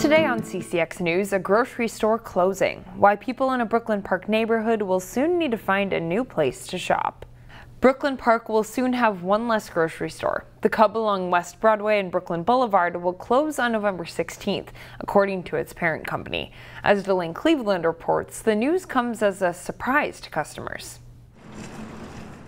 Today on CCX News, a grocery store closing. Why people in a Brooklyn Park neighborhood will soon need to find a new place to shop. Brooklyn Park will soon have one less grocery store. The Cub along West Broadway and Brooklyn Boulevard will close on November 16th, according to its parent company. As Delane Cleveland reports, the news comes as a surprise to customers.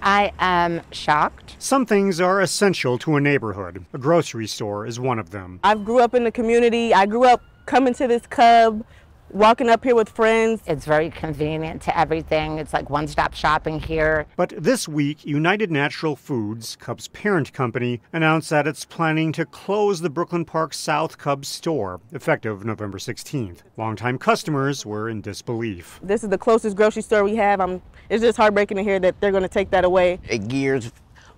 I am shocked. Some things are essential to a neighborhood. A grocery store is one of them. I grew up in the community. I grew up coming to this Cub, walking up here with friends. It's very convenient to everything. It's like one-stop shopping here. But this week, United Natural Foods, Cub's parent company, announced that it's planning to close the Brooklyn Park South Cub store, effective November 16th. Longtime customers were in disbelief. This is the closest grocery store we have. It's just heartbreaking to hear that they're going to take that away. It gears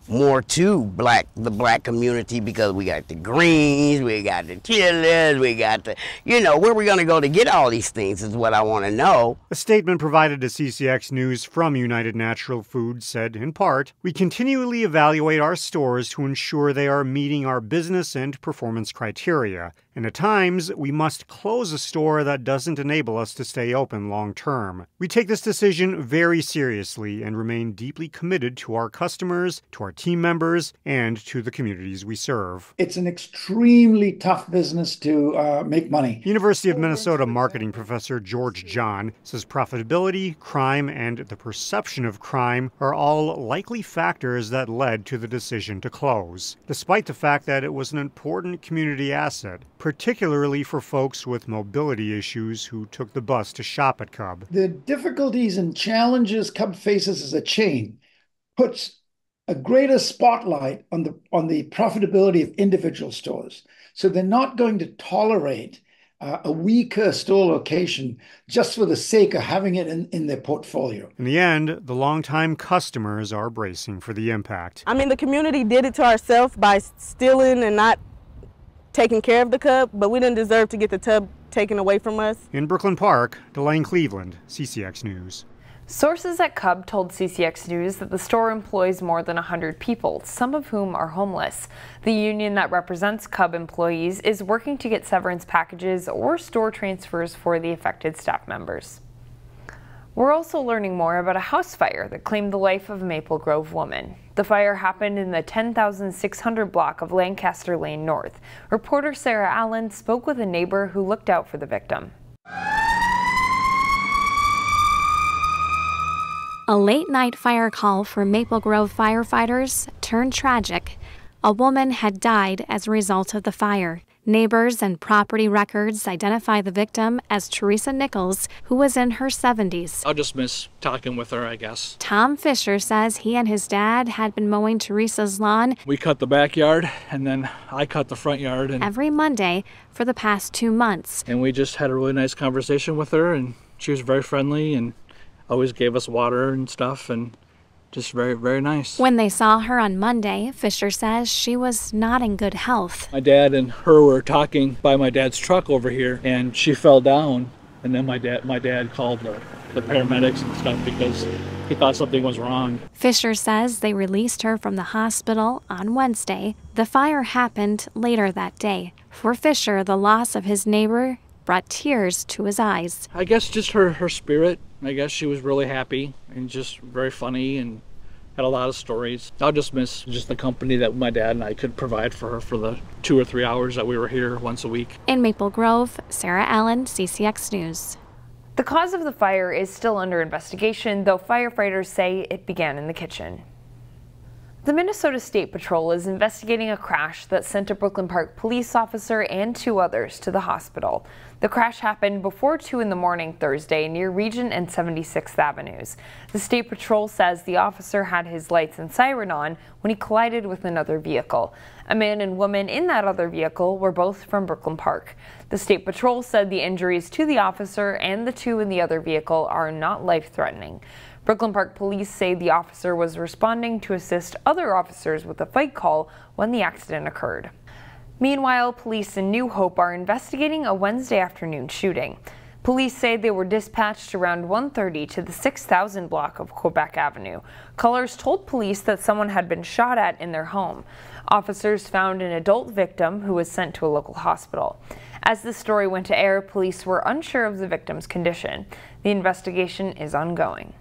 more to the black community because we got the greens, we got the chilies, we got the, where we going to go to get all these things is what I want to know. A statement provided to CCX News from United Natural Foods said, in part, "We continually evaluate our stores to ensure they are meeting our business and performance criteria. And at times, we must close a store that doesn't enable us to stay open long term. We take this decision very seriously and remain deeply committed to our customers, to our team members, and to the communities we serve." It's an extremely tough business to make money. University of Minnesota marketing professor George John says profitability, crime, and the perception of crime are all likely factors that led to the decision to close, despite the fact that it was an important community asset, particularly for folks with mobility issues who took the bus to shop at Cub. The difficulties and challenges Cub faces as a chain puts a greater spotlight on the profitability of individual stores. So they're not going to tolerate a weaker store location just for the sake of having it in their portfolio. In the end, the longtime customers are bracing for the impact. The community did it to ourselves by stealing and not taking care of the Cub, but we didn't deserve to get the tub taken away from us. In Brooklyn Park, Delane Cleveland, CCX News. Sources at Cub told CCX News that the store employs more than 100 people, some of whom are homeless. The union that represents Cub employees is working to get severance packages or store transfers for the affected staff members. We're also learning more about a house fire that claimed the life of a Maple Grove woman. The fire happened in the 10,600 block of Lancaster Lane North. Reporter Sarah Allen spoke with a neighbor who looked out for the victim. A late-night fire call for Maple Grove firefighters turned tragic. A woman had died as a result of the fire. Neighbors and property records identify the victim as Teresa Nichols, who was in her 70s. I'll just miss talking with her, I guess. Tom Fisher says he and his dad had been mowing Teresa's lawn. We cut the backyard, and then I cut the front yard. Every Monday for the past 2 months. And we just had a really nice conversation with her, and she was very friendly and always gave us water and stuff, and just very, very nice. When they saw her on Monday, Fisher says she was not in good health. My dad and her were talking by my dad's truck over here, and she fell down, and then my dad called the paramedics and stuff because he thought something was wrong. Fisher says they released her from the hospital on Wednesday. The fire happened later that day. For Fisher, the loss of his neighbor brought tears to his eyes. I guess just her spirit. I guess she was really happy and just very funny and had a lot of stories. I'll just miss just the company that my dad and I could provide for her for the 2 or 3 hours that we were here once a week. In Maple Grove, Sarah Allen, CCX News. The cause of the fire is still under investigation, though firefighters say it began in the kitchen. The Minnesota State Patrol is investigating a crash that sent a Brooklyn Park police officer and 2 others to the hospital. The crash happened before 2 in the morning Thursday near Regent and 76th Avenues. The State Patrol says the officer had his lights and siren on when he collided with another vehicle. A man and woman in that other vehicle were both from Brooklyn Park. The State Patrol said the injuries to the officer and the 2 in the other vehicle are not life-threatening. Brooklyn Park police say the officer was responding to assist other officers with a fight call when the accident occurred. Meanwhile, police in New Hope are investigating a Wednesday afternoon shooting. Police say they were dispatched around 1:30 to the 6000 block of Quebec Avenue. Callers told police that someone had been shot at in their home. Officers found an adult victim who was sent to a local hospital. As the story went to air, police were unsure of the victim's condition. The investigation is ongoing.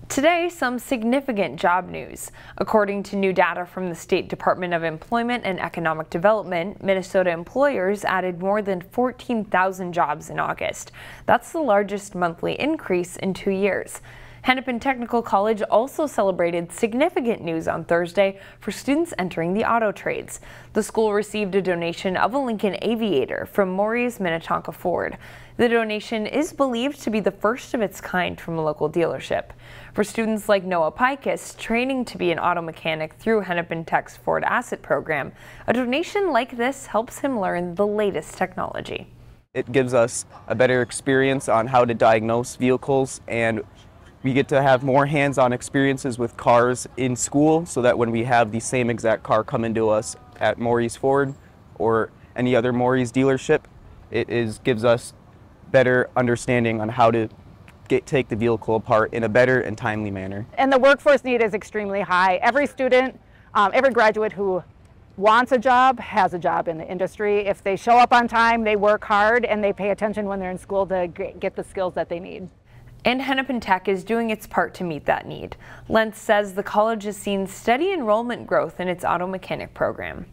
Today, some significant job news. According to new data from the State Department of Employment and Economic Development, Minnesota employers added more than 14,000 jobs in August. That's the largest monthly increase in 2 years. Hennepin Technical College also celebrated significant news on Thursday for students entering the auto trades. The school received a donation of a Lincoln Aviator from Maury's Minnetonka Ford. The donation is believed to be the first of its kind from a local dealership. For students like Noah Pikus, training to be an auto mechanic through Hennepin Tech's Ford Asset program, a donation like this helps him learn the latest technology. It gives us a better experience on how to diagnose vehicles, and we get to have more hands-on experiences with cars in school so that when we have the same exact car come into us at Maury's Ford or any other Maury's dealership, gives us better understanding on how to take the vehicle apart in a better and timely manner. And the workforce need is extremely high. Every student, every graduate who wants a job has a job in the industry. If they show up on time, they work hard, and they pay attention when they're in school to get the skills that they need. And Hennepin Tech is doing its part to meet that need. Lentz says the college has seen steady enrollment growth in its auto mechanic program.